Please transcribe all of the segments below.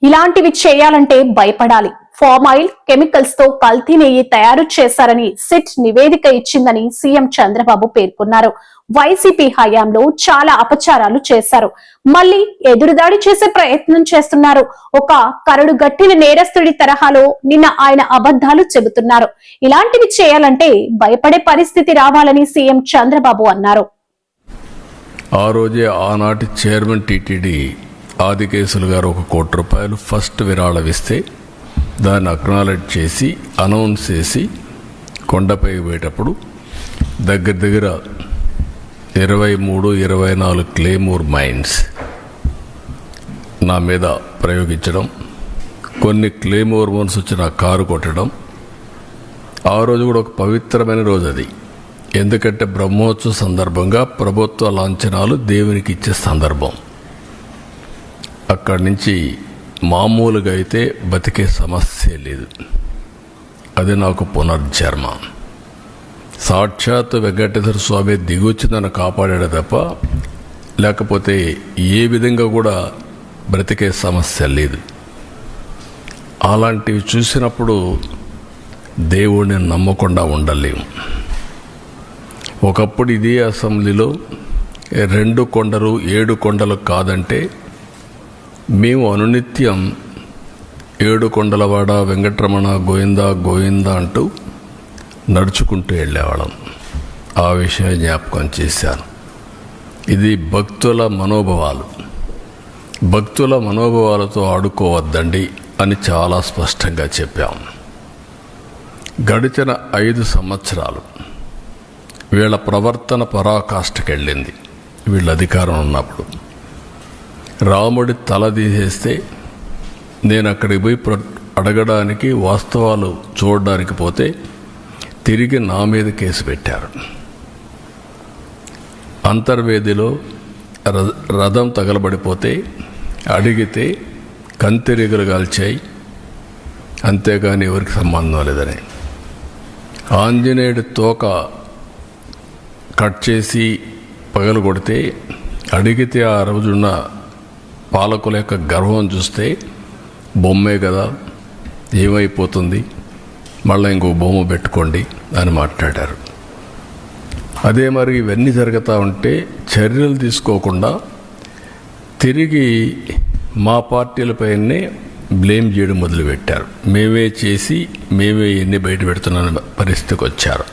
ఇలాంటివి చేయాలంటే భయపడాలి. ఫామ్ ఆయిల్, కెమికల్స్ తో కల్తీ నెయ్యి తయారు చేశారని సిట్ నివేదిక ఇచ్చిందని సీఎం చంద్రబాబు పేర్కొన్నారు. వైసీపీ హయాంలో చాలా అపచారాలు చేశారు, మళ్లీ ఎదురుదాడి చేసే ప్రయత్నం చేస్తున్నారు. ఒక కరడు గట్టిన నేరస్తుడి తరహాలో నిన్న ఆయన అబద్ధాలు చెబుతున్నారు. ఇలాంటివి చేయాలంటే భయపడే పరిస్థితి రావాలని సీఎం చంద్రబాబు అన్నారు. ఆ రోజే ఆనాటి చైర్మన్ టీటీడీ ఆదికేశులు గారు 1 కోటి రూపాయలు ఫస్ట్ విరాళమిస్తే దాన్ని అక్నాలెడ్జ్ చేసి అనౌన్స్ చేసి కొండపై పోయేటప్పుడు దగ్గర 23-24 క్లేమోర్ మైన్స్ నా మీద ప్రయోగించడం, కొన్ని క్లేమోర్ మైన్స్ వచ్చి నా కారు కొట్టడం. ఆ రోజు కూడా ఒక పవిత్రమైన రోజు అది. ఎందుకంటే బ్రహ్మోత్సవ సందర్భంగా ప్రభుత్వ లాంఛనాలు దేవునికి ఇచ్చే సందర్భం. అక్కడి నుంచి మామూలుగా అయితే బతికే సమస్య లేదు. అది నాకు పునర్జన్మ. సాక్షాత్ వెంకటేశ్వర స్వామి దిగొచ్చి నన్ను కాపాడాడు తప్ప లేకపోతే ఏ విధంగా కూడా బ్రతికే సమస్య లేదు. అలాంటివి చూసినప్పుడు దేవుడిని నమ్మకుండా ఉండలేము. ఒకప్పుడు ఇదే అసెంబ్లీలో 2 కొండలు 7 కొండలు కాదంటే మేము అనునిత్యం 7 కొండలవాడ వెంకటరమణ గోవింద గోవింద అంటూ నడుచుకుంటూ వెళ్ళేవాళ్ళం. ఆ విషయం జ్ఞాపకం చేశాను. ఇది భక్తుల మనోభావాలు. భక్తుల మనోభావాలతో ఆడుకోవద్దండి అని చాలా స్పష్టంగా చెప్పాం. గడిచిన 5 సంవత్సరాలు వీళ్ళ ప్రవర్తన పరాకాష్ఠకెళ్ళింది. వీళ్ళ అధికారం ఉన్నప్పుడు రాముడి తల తీసేస్తే నేను అక్కడికి పోయి అడగడానికి, వాస్తవాలు చూడడానికి పోతే తిరిగి నా మీద కేసు పెట్టారు. అంతర్వేదిలో రథం తగలబడిపోతే అడిగితే కంతిరీగలు కాల్చాయి, అంతేగాని ఎవరికి సంబంధం లేదని. ఆంజనేయుడి తోక కట్ చేసి పగలు కొడితే అడిగితే ఆ రోజున్న పాలకుల యొక్క గర్వం చూస్తే బొమ్మే కదా, ఏమైపోతుంది, మళ్ళీ ఇంకో బొమ్మ పెట్టుకోండి అని మాట్లాడారు. అదే మరి ఇవన్నీ జరుగుతూ ఉంటే చర్యలు తీసుకోకుండా తిరిగి మా పార్టీలపైనే బ్లేమ్ చేయడం మొదలుపెట్టారు. మేమే చేసి మేమే ఎన్ని బయట పెడుతున్న పరిస్థితికి వచ్చారు.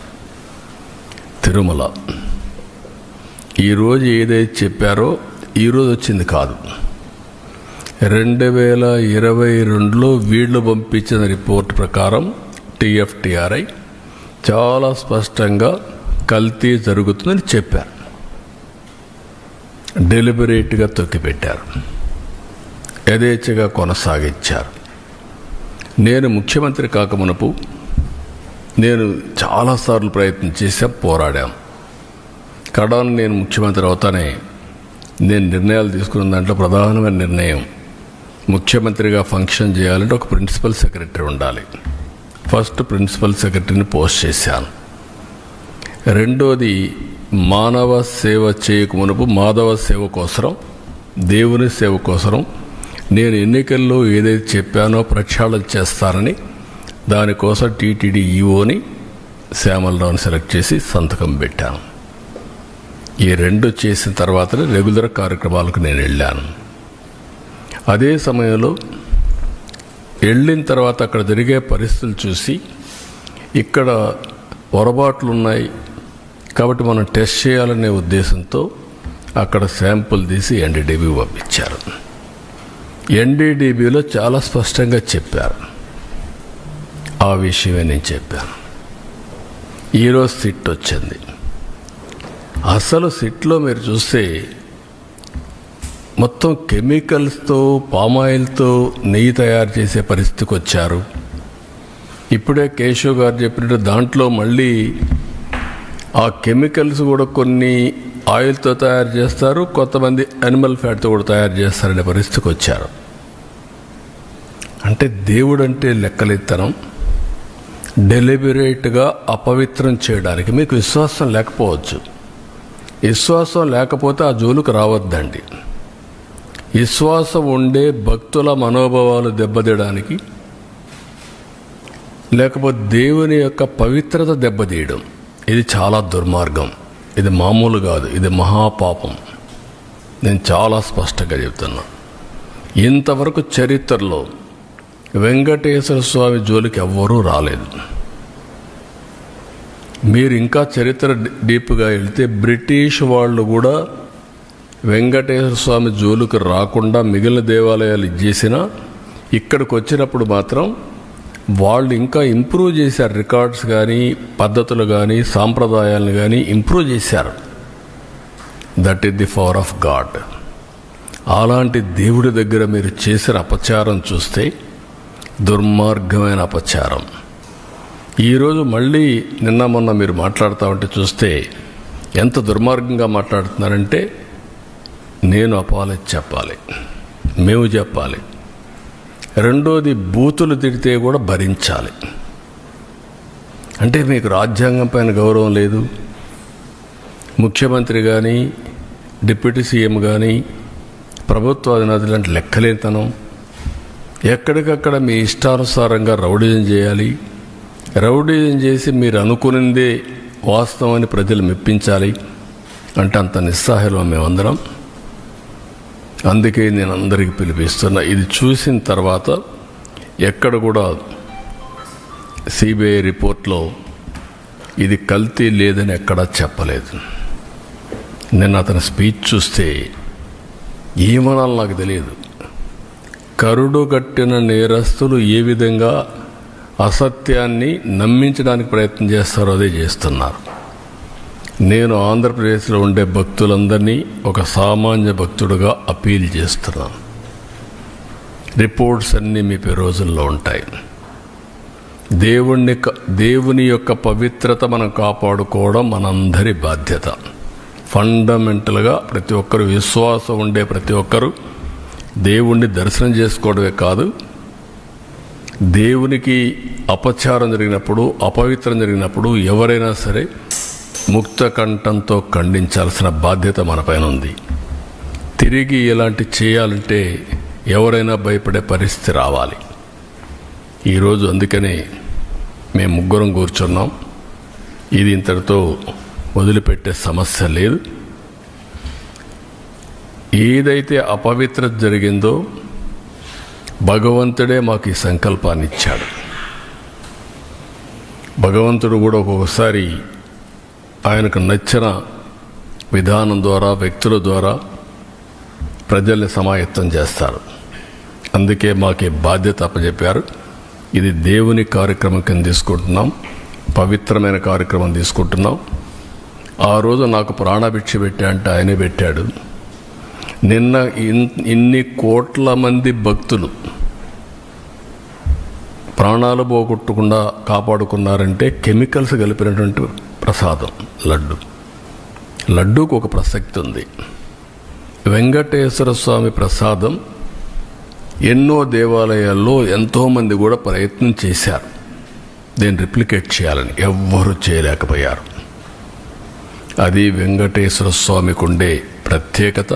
తిరుమల ఈరోజు ఏదైతే చెప్పారో ఈరోజు వచ్చింది కాదు. 2022లో వీళ్ళు పంపించిన రిపోర్ట్ ప్రకారం TFTRI చాలా స్పష్టంగా కల్తీ జరుగుతుందని చెప్పారు. డెలిబరేట్గా తొక్కిపెట్టారు, యథేచ్ఛగా కొనసాగించారు. నేను ముఖ్యమంత్రి కాకమునపు నేను చాలాసార్లు ప్రయత్నం చేశాం, పోరాడాం. కడాను నేను ముఖ్యమంత్రి అవుతానే నేను నిర్ణయాలు తీసుకున్న దాంట్లో ప్రధానమైన నిర్ణయం, ముఖ్యమంత్రిగా ఫంక్షన్ చేయాలంటే ఒక ప్రిన్సిపల్ సెక్రటరీ ఉండాలి. ఫస్ట్ ప్రిన్సిపల్ సెక్రటరీని పోస్ట్ చేశాను. రెండోది మానవ సేవ చేయకమునుపు మాధవ సేవ కోసం, దేవుని సేవ కోసం నేను ఎన్నికల్లో ఏదైతే చెప్పానో ప్రక్షాళన చేస్తానని దానికోసం టీటీడీ ఈఓని శ్యామలరావుని సెలెక్ట్ చేసి సంతకం పెట్టాను. ఈ 2 చేసిన తర్వాతనే రెగ్యులర్ కార్యక్రమాలకు నేను వెళ్ళాను. అదే సమయంలో వెళ్ళిన తర్వాత అక్కడ జరిగే పరిస్థితులు చూసి ఇక్కడ పొరపాట్లు ఉన్నాయి కాబట్టి మనం టెస్ట్ చేయాలనే ఉద్దేశంతో అక్కడ శాంపుల్ తీసి NDDB పంపించారు. NDDBలో చాలా స్పష్టంగా చెప్పారు. ఆ విషయమే నేను చెప్పాను. ఈరోజు సిట్ వచ్చింది. అసలు సిట్లో మీరు చూస్తే మొత్తం కెమికల్స్తో, పామాయిల్తో నెయ్యి తయారు చేసే పరిస్థితికి వచ్చారు. ఇప్పుడే కేశవ్ గారు చెప్పినట్టు దాంట్లో మళ్ళీ ఆ కెమికల్స్ కూడా కొన్ని ఆయిల్తో తయారు చేస్తారు, కొంతమంది యానిమల్ ఫ్యాట్తో కూడా తయారు చేస్తారనే పరిస్థితికి వచ్చారు. అంటే దేవుడు అంటే లెక్కలెత్తనం, డెలిబరేట్గా అపవిత్రం చేయడానికి మీకు విశ్వాసం లేకపోవచ్చు. విశ్వాసం లేకపోతే ఆ జోలుకు రావద్దండి. విశ్వాసం ఉండే భక్తుల మనోభావాలు దెబ్బతీయడానికి, లేకపోతే దేవుని యొక్క పవిత్రత దెబ్బతీయడం, ఇది చాలా దుర్మార్గం. ఇది మామూలు కాదు, ఇది మహాపాపం. నేను చాలా స్పష్టంగా చెప్తున్నా. ఇంతవరకు చరిత్రలో వెంకటేశ్వర స్వామి జోలికి ఎవ్వరూ రాలేదు. మీరు ఇంకా చరిత్ర డీప్గా వెళ్తే బ్రిటిష్ వాళ్ళు కూడా వెంకటేశ్వర స్వామి జోలికి రాకుండా మిగిలిన దేవాలయాలు చేసినా ఇక్కడికి వచ్చినప్పుడు మాత్రం వాళ్ళు ఇంకా ఇంప్రూవ్ చేశారు. రికార్డ్స్ కానీ, పద్ధతులు కానీ, సాంప్రదాయాలను కానీ ఇంప్రూవ్ చేశారు. That is the power of God. అలాంటి దేవుడి దగ్గర మీరు చేసిన అపచారం చూస్తే దుర్మార్గమైన అపచారం. ఈరోజు మళ్ళీ నిన్న మొన్న మీరు మాట్లాడుతూ ఉంటే చూస్తే ఎంత దుర్మార్గంగా మాట్లాడుతున్నారంటే, నేను అపాలజీ చెప్పాలి, మేము చెప్పాలి. రెండోది, బూతులు తిడితే కూడా భరించాలి. అంటే మీకు రాజ్యాంగం పైన గౌరవం లేదు. ముఖ్యమంత్రి కానీ, డిప్యూటీ సీఎం కానీ, ప్రభుత్వ అధినేతలు అంటే లెక్కలేతనం. ఎక్కడికక్కడ మీ ఇష్టానుసారంగా రౌడీజం చేయాలి. రౌడీజం చేసి మీరు అనుకునిందే వాస్తవాన్ని ప్రజలు మెప్పించాలి అంటే అంత నిస్సహాయంలో మేమందరం. అందుకే నేను అందరికీ పిలిపిస్తున్నా. ఇది చూసిన తర్వాత ఎక్కడ కూడా సిబిఐ రిపోర్ట్లో ఇది కల్తీ లేదని ఎక్కడా చెప్పలేదు. నేను అతని స్పీచ్ చూస్తే ఏమనాలో నాకు తెలియదు. కరుడు కట్టిన నేరస్తులు ఏ విధంగా అసత్యాన్ని నమ్మించడానికి ప్రయత్నం చేస్తారో అదే చేస్తున్నారు. నేను ఆంధ్రప్రదేశ్లో ఉండే భక్తులందరినీ ఒక సామాన్య భక్తుడుగా అపీల్ చేస్తున్నాను. రిపోర్ట్స్ అన్నీ మీ రోజుల్లో ఉంటాయి. దేవుని యొక్క పవిత్రత మనం కాపాడుకోవడం మనందరి బాధ్యత. ఫండమెంటల్గా ప్రతి ఒక్కరు, విశ్వాసం ఉండే ప్రతి ఒక్కరు దేవుణ్ణి దర్శనం చేసుకోవడమే కాదు, దేవునికి అపచారం జరిగినప్పుడు, అపవిత్రం జరిగినప్పుడు ఎవరైనా సరే ముక్త కంఠంతో ఖండించాల్సిన బాధ్యత మనపైన ఉంది. తిరిగి ఇలాంటి చేయాలంటే ఎవరైనా భయపడే పరిస్థితి రావాలి. ఈరోజు అందుకనే మేము ముగ్గురం కూర్చున్నాం. ఇది ఇంతటితో వదిలిపెట్టే సమస్య లేదు. ఏదైతే అపవిత్రత జరిగిందో భగవంతుడే మాకు ఈ సంకల్పాన్ని ఇచ్చాడు. భగవంతుడు కూడా ఒక్కొక్కసారి ఆయనకు నచ్చిన విధానం ద్వారా, వ్యక్తుల ద్వారా ప్రజల్ని సమాయత్తం చేస్తారు. అందుకే మాకు బాధ్యత అప్పచెప్పారు. ఇది దేవుని కార్యక్రమం కింద తీసుకుంటున్నాం, పవిత్రమైన కార్యక్రమం తీసుకుంటున్నాం. ఆ రోజు నాకు ప్రాణభిక్ష పెట్టా అంటే ఆయనే పెట్టాడు. నిన్న ఇన్ని కోట్ల మంది భక్తులు ప్రాణాలు పోగొట్టకుండా కాపాడుకున్నారంటే కెమికల్స్ కలిపినటువంటి ప్రసాదం లడ్డూకు ఒక ప్రసక్తి ఉంది. వెంకటేశ్వర స్వామి ప్రసాదం ఎన్నో దేవాలయాల్లో ఎంతోమంది కూడా ప్రయత్నం చేశారు దీన్ని రిప్లికేట్ చేయాలని, ఎవ్వరూ చేయలేకపోయారు. అది వెంకటేశ్వర స్వామికి ఉండే ప్రత్యేకత.